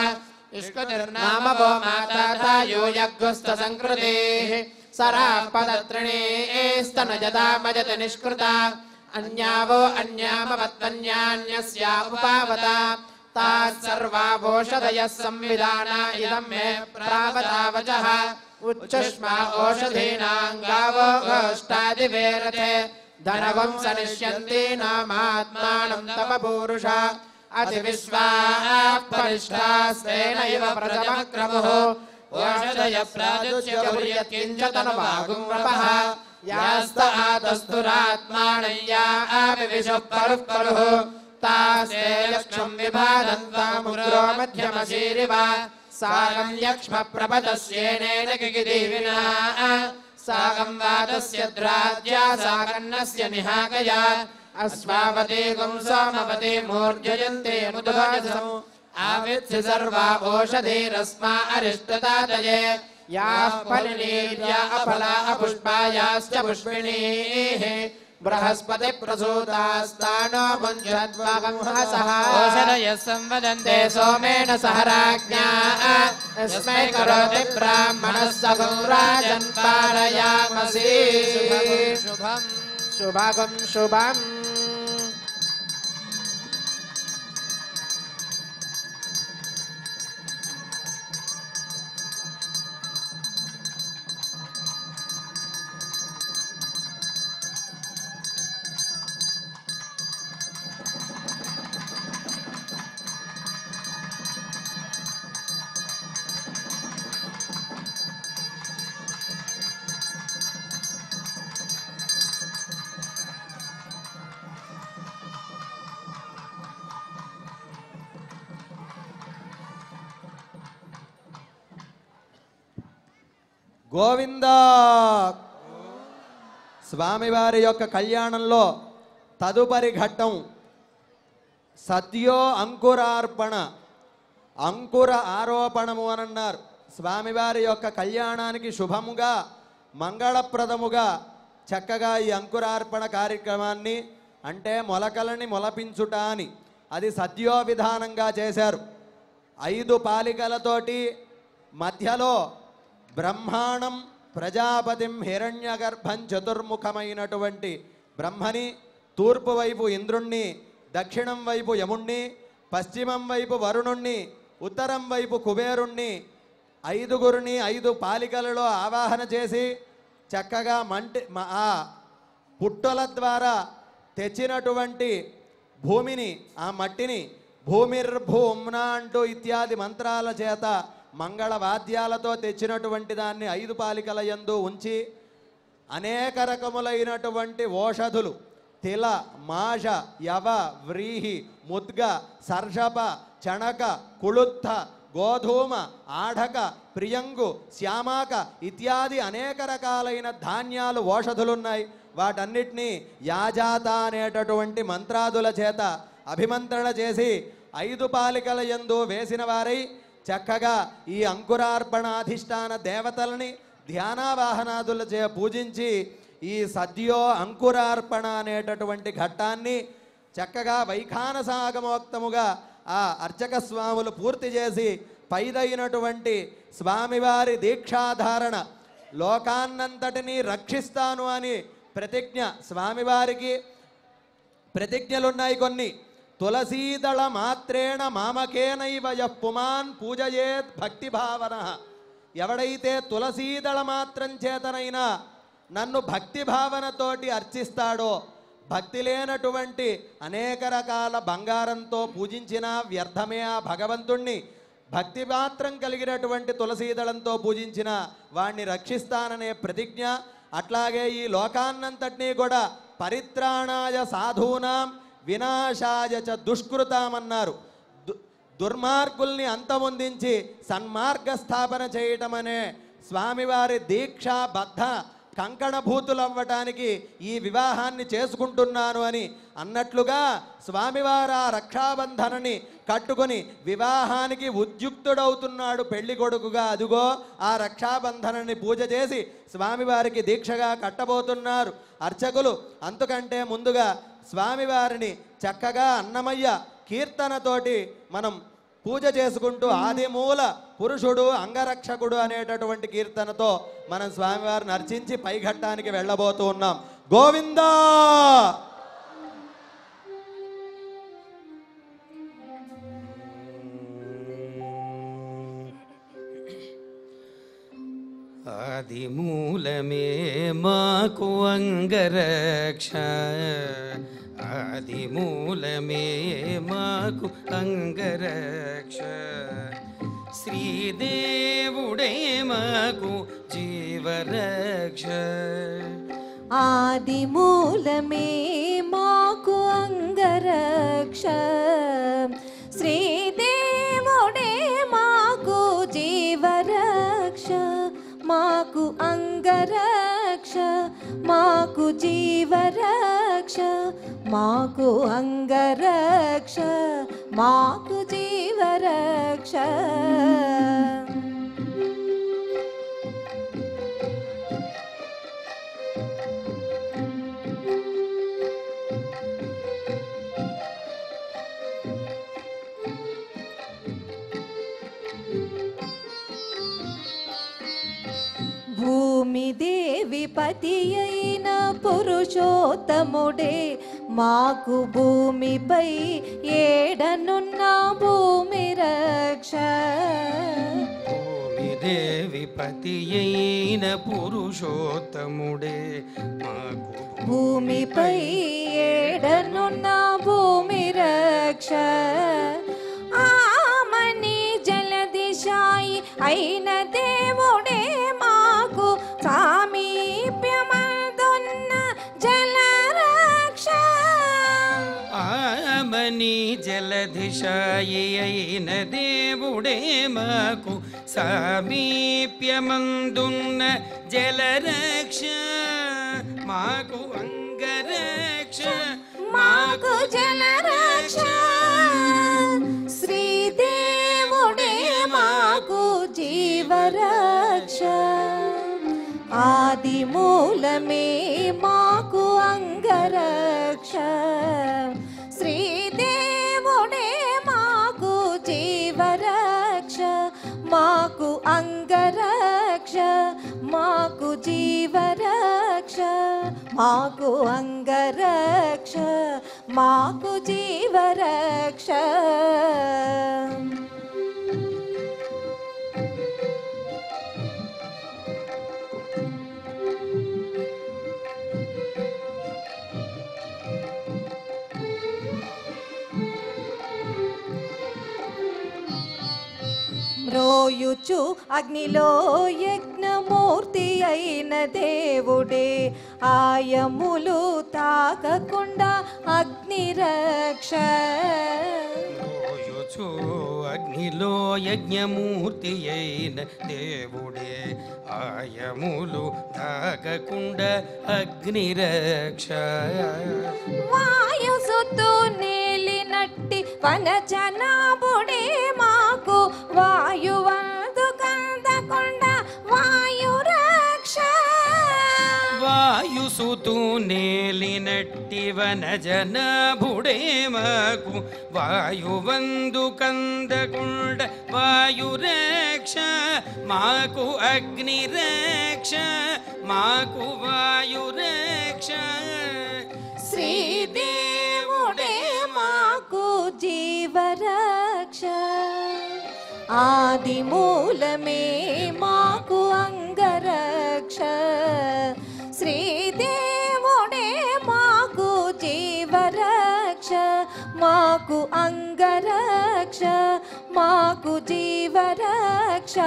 इष्कुतिर्नाम वो माता यूयग्गुस्तसङ्कृतेः सराः पदत्रिणीस्तनजदामजति निष्कृता अन्यावो अन्यामवत्वन्यान्यस्या उपावता ताः सर्वावोषधयः संविधाना इदं मे प्रावतावचः उच्चुष्मा ओषधीनां गावो गोष्ठादिवेरथे धनवं सनिष्यन्ति नामात्मानं तपपूरुषा अतिविश्वाः परिष्ठास्तेनैव प्रथमक्रमुः ओषधयः प्राजुच्यकिञ्चतनुवागुंरपः यास्त आतस्तुरात्मानं या आविविशुः परुः परुः तास्ते यक्ष्मं विभादन्तामुग्रो मध्यमशीरिव सागं यक्ष्म प्रपदस्येनेन किगिदीविना सागं वातस्य द्राज्या सागन्नस्य निहाकया अस्वावती गुंसोमवती मूर्जयन्ते मुदुभजसम् आवित्सि सर्वा ओषधीरस्मा अरिष्टतातये याः फलिनीर्या अफला अपुष्पायाश्च पुष्पिणीः बृहस्पतिप्रसूतास्तानो भुञ्जद्वहंहसः ओषधयः संवदन्ते सोमेन सह राज्ञा यस्मै करोति ब्राह्मणः सगं राजन् पारयामसि शुभम् शुभगं शुभम् గోవింద స్వామివారి యొక్క కళ్యాణంలో తదుపరి ఘట్టం సద్యో అంకురార్పణ, అంకుర ఆరోపణము అని అన్నారు. స్వామివారి యొక్క కళ్యాణానికి శుభముగా మంగళప్రదముగా చక్కగా ఈ అంకురార్పణ కార్యక్రమాన్ని అంటే మొలకలని మొలపించుట అని అది సద్యో విధానంగా చేశారు. 5 పాలికలతోటి మధ్యలో బ్రహ్మాణం ప్రజాపతిం హిరణ్యగర్భం చతుర్ముఖమైనటువంటి బ్రహ్మని, తూర్పు వైపు ఇంద్రుణ్ణి, దక్షిణం వైపు యముణ్ణి, పశ్చిమం వైపు వరుణుణ్ణి, ఉత్తరం వైపు కుబేరుణ్ణి 5గురిని 5 పాలికలలో ఆవాహన చేసి చక్కగా ఆ పుట్టల ద్వారా తెచ్చినటువంటి భూమిని, ఆ మట్టిని భూమిర్భూమ్నా అంటూ ఇత్యాది మంత్రాల చేత మంగళ వాద్యాలతో తెచ్చినటువంటి దాన్ని 5 పాలికల యందు ఉంచి అనేక రకములైనటువంటి ఓషధులు తిల, మాష, యవ, వ్రీహి, ముద్గ, సర్షప, చణక, కుళుత్థ, గోధూమ, ఆఢక, ప్రియంగు, శ్యామాక ఇత్యాది అనేక రకాలైన ధాన్యాలు ఓషధులున్నాయి. వాటన్నిటినీ యాజాత అనేటటువంటి మంత్రాదుల చేత అభిమంత్రణ చేసి 5 పాలికల యందు వేసిన వారై చక్కగా ఈ అంకురార్పణాధిష్టాన దేవతలని ధ్యానావాహనాదులచే పూజించి ఈ సద్యో అంకురార్పణ అనేటటువంటి ఘట్టాన్ని చక్కగా వైఖానసాగమోక్తముగా ఆ అర్చక స్వాములు పూర్తి చేసి పైదైనటువంటి స్వామివారి దీక్షాధారణ లోకాన్నంతటినీ రక్షిస్తాను అని ప్రతిజ్ఞ, స్వామివారికి ప్రతిజ్ఞలున్నాయి కొన్ని. తులసీదళ మాత్రేణ మామకేనైవ యః పుమాన్ పూజయేత్ భక్తి భావన. ఎవడైతే తులసీదళ మాత్రం చేతనైనా నన్ను భక్తి భావనతోటి అర్చిస్తాడో, భక్తి లేనటువంటి అనేక రకాల బంగారంతో పూజించిన వ్యర్థమే ఆ భగవంతుణ్ణి. భక్తి మాత్రం కలిగినటువంటి తులసీదళంతో పూజించిన వాణ్ణి రక్షిస్తాననే ప్రతిజ్ఞ. అట్లాగే ఈ లోకాన్నంతటినీ కూడా పరిత్రాణాయ సాధూనాం వినాశాయ చ దుష్కృతామన్నారు. దుర్మార్గుల్ని అంతమొందించి సన్మార్గ స్థాపన చేయటం అనే స్వామివారి దీక్షాబద్ధ కంకణభూతులవ్వటానికి ఈ వివాహాన్ని చేసుకుంటున్నాను అని అన్నట్లుగా స్వామివారు ఆ రక్షాబంధనని కట్టుకొని వివాహానికి ఉద్యుక్తుడవుతున్నాడు పెళ్లి కొడుకుగా. అదుగో ఆ రక్షాబంధనని పూజ చేసి స్వామివారికి దీక్షగా కట్టబోతున్నారు అర్చకులు. అంతకంటే ముందుగా స్వామివారిని చక్కగా అన్నమయ్య కీర్తనతోటి మనం పూజ చేసుకుంటూ ఆదిమూల పురుషుడు అంగరక్షకుడు అనేటటువంటి కీర్తనతో మనం స్వామివారిని అర్చించి పైఘట్టానికి వెళ్ళబోతూ ఉన్నాం. గోవిందా ఆదిమూలమే మాకు అంగరక్ష, ఆదిమూలమే మాకు అంగరక్ష, శ్రీదేవుడే మాకు జీవరక్ష. ఆదిమూలమే మాకు అంగరక్ష, శ్రీదేవుడే మాకు జీవరక్ష, మాకు అంగరక్ష, మాకు జీవరక్ష, మాకు అంగరక్ష, మాకు జీవరక్ష. భూమిదేవి పతి అయిన పురుషోత్తముడే మాకు భూమిపై ఏడనున్న భూమి రక్ష. భూమిదేవి పతి అయిన పురుషోత్తముడే మాకు భూమిపై ఏడనున్న భూమి రక్ష. ఆమని జలదిశాయి అయిన దేవుడే మాకు సామీప్యమందున్న జలరక్ష. ఆమని జలధిశాయి అయిన దేవుడే మాకు సామీప్యమందున్న జలరక్ష, మాకు అంగరక్ష, మాకు జలరక్ష. శ్రీదేవుడే మాకు జీవరక్ష. ఆదిమూలమే మాకు అంగరక్ష, శ్రీదేవుడే మాకు జీవరక్ష, మాకు అంగరక్ష, మాకు జీవరక్ష, మాకు అంగరక్ష, మాకు జీవరక్ష. మ్రోయుచు అగ్నిలో యజ్ఞమూర్తి అయిన దేవుడే ఆయములు తాకకుండా అగ్నిరక్ష. మోయుచు అగ్నిలో యజ్ఞమూర్తి అయిన దేవుడే ఆయములు తాకకుండా అగ్నిరక్ష. వాయు సుత్తు నేలినట్టి వనజనాభుడే మాకు వాయువందు కందకుండా వాయురక్ష. వాయుసుతూ నేలినట్టి వనజనాభుడే మాకు వాయువందు కందకుండ వాయురక్ష, మాకు అగ్నిరక్ష, మాకు వాయురక్ష. శ్రీదేవుడే మాకు జీవరక్ష. ఆదిమూలమే మాకు అంగరక్ష, శ్రీదేవుడే మాకు జీవరక్ష, మాకు అంగరక్ష, మాకు జీవరక్ష.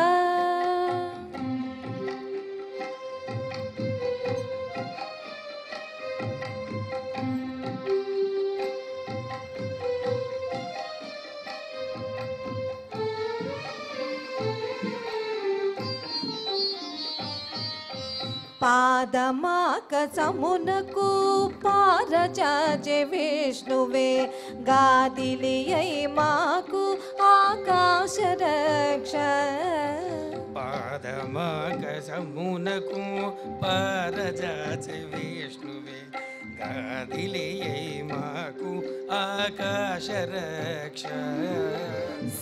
పాదమాకసమునకు పారచాచె విష్ణువే గాదిలియై మాకు ఆకాశ రక్ష పాదమాకసమునకు పారజాచె విష్ణువే గాదిలియై మాకు ఆకాశ రక్ష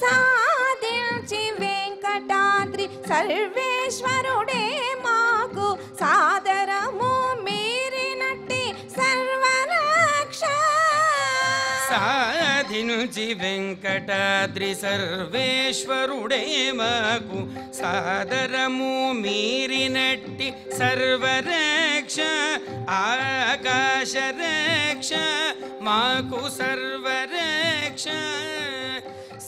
సాధించి వెంకటాద్రి సర్వేశ్వరుడే మాకు సాదరము మీరినట్టి సర్వరక్ష సాధించి వెంకటాద్రి సర్వేశ్వరుడే మాకు సాదరము మీరినట్టి సర్వరక్ష ఆకాశ రక్ష మాకు సర్వరక్ష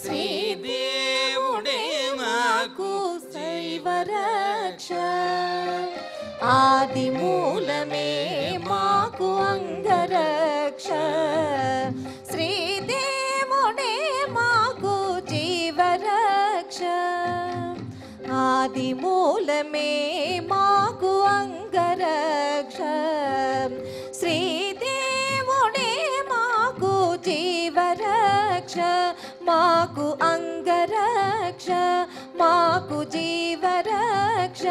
శ్రీదేవుడే మాకు శైవరక్ష ఆది మూలమే మాకు అంగరక్ష శ్రీదేవుడే మాకు జీవరక్ష ఆది మూలమే మాకు అంగరక్ష శ్రీదేవుడే మాకు జీవరక్ష మాకు అంగరక్ష మాకు జీవరక్ష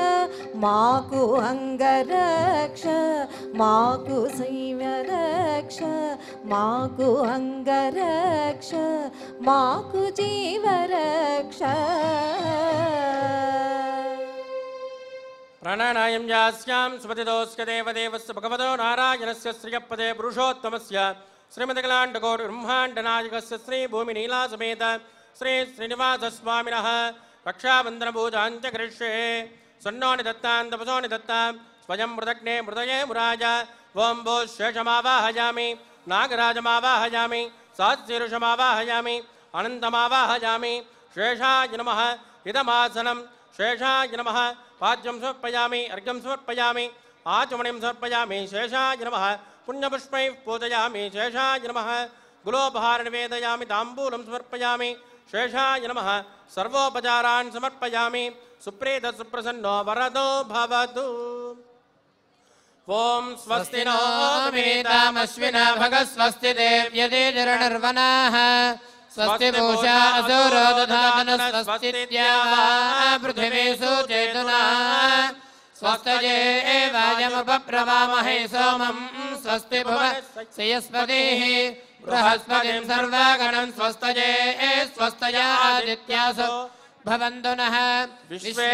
మాకు అంగరక్ష మాకు శైవరక్ష మాకు అంగరక్ష మాకు జీవరక్ష ప్రాణానాయం యాస్యాం సుపతిదోస్య దేవదేవస్య భగవతో నారాయణస్య శ్రియపదే పురుషోత్తమస్య శ్రీమతికలాండకోటి బ్రహ్మాండనాయకస్య శ్రీ భూమినీలాసమేత శ్రీ శ్రీనివాసస్వామినः రక్షాబంధనపూజాంచ కరిష్యే సన్నోని దత్తాం తపసోని దత్తాం స్వయం మృదగ్నే మృదయే మురాజ ఓం భో శేషమావాహయామి నాగరాజమావాహయామి సాత్శీరుషమావాహయామి అనంతమావాహయామి శేషాయ నమః ఇదమాసనం శేషాయ నమః పాద్యం సమర్పయామి అర్ఘ్యం సమర్పయామి ఆచమణిం సమర్పయామి శేషాయ నమః పుణ్యపుష్పైః పూజయామి శేషాయ నమః గులోపహార నివేదయామి తాంబూలం సమర్పయామి శేషాయ నమః సర్వోపచారాన్ సమర్పయామి సుప్రీత సుప్రసన్నో వరదో భవతు ఓం స్వస్తి నో ేతామశ్వినా భగస్వస్తి దేవ్యదేర్వనాః స్వస్తి పూషా అసూరో దధాన స్వస్తి ద్యావా పృథివీ సుచేతునా స్వస్తయే వాయముపప్రవామహే సోమం స్వస్తి భువస్పతిః బృహస్పతిం సర్వగణం స్వస్తయే స్వస్తయాదిత్యాసో భవంతు నః విశ్వే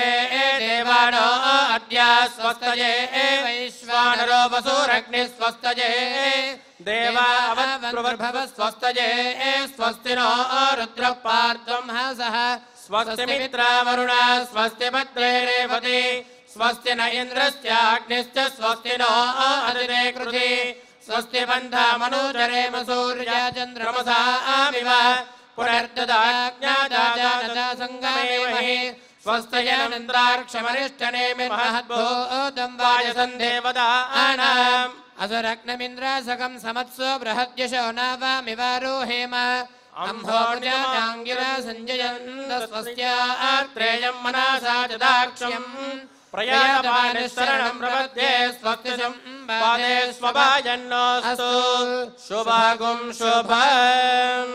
దేవానో అద్య స్వస్తయే వైశ్వానరో వసూరగ్ని స్వస్తయే దేవావద్భవ స్వస్తయే స్వస్తి నో రుద్ర పార్థం హసః స్వస్తి మిత్రావరుణ స్వస్తి భద్రే రేవతి స్వస్తి న ఇంద్రస్యాగ్నిశ్చ స్వస్తి నో అదిరే కృధి స్వస్తి బంధమనుచరేమ సూర్యా చంద్రమసామివ పునర్దదాజ్ఞాదాజానదా సంగమేమహి స్వస్తయనంద్రాక్షమరిష్టనేమిర్మహద్భూతం వాయసందేవదానాం అసురగ్నమింద్రాసకం సమత్సో బృహద్యశో నావామివారోహేమ అంభోర్జాంగిరా సంజయంత స్వస్త్యాత్రేయం మనసా చదాక్ష్యం ప్రయాతమానిశరణం ప్రపద్యే స్వస్తి సంపాదే స్వభాజన్నోస్తు శుభాగుం శుభం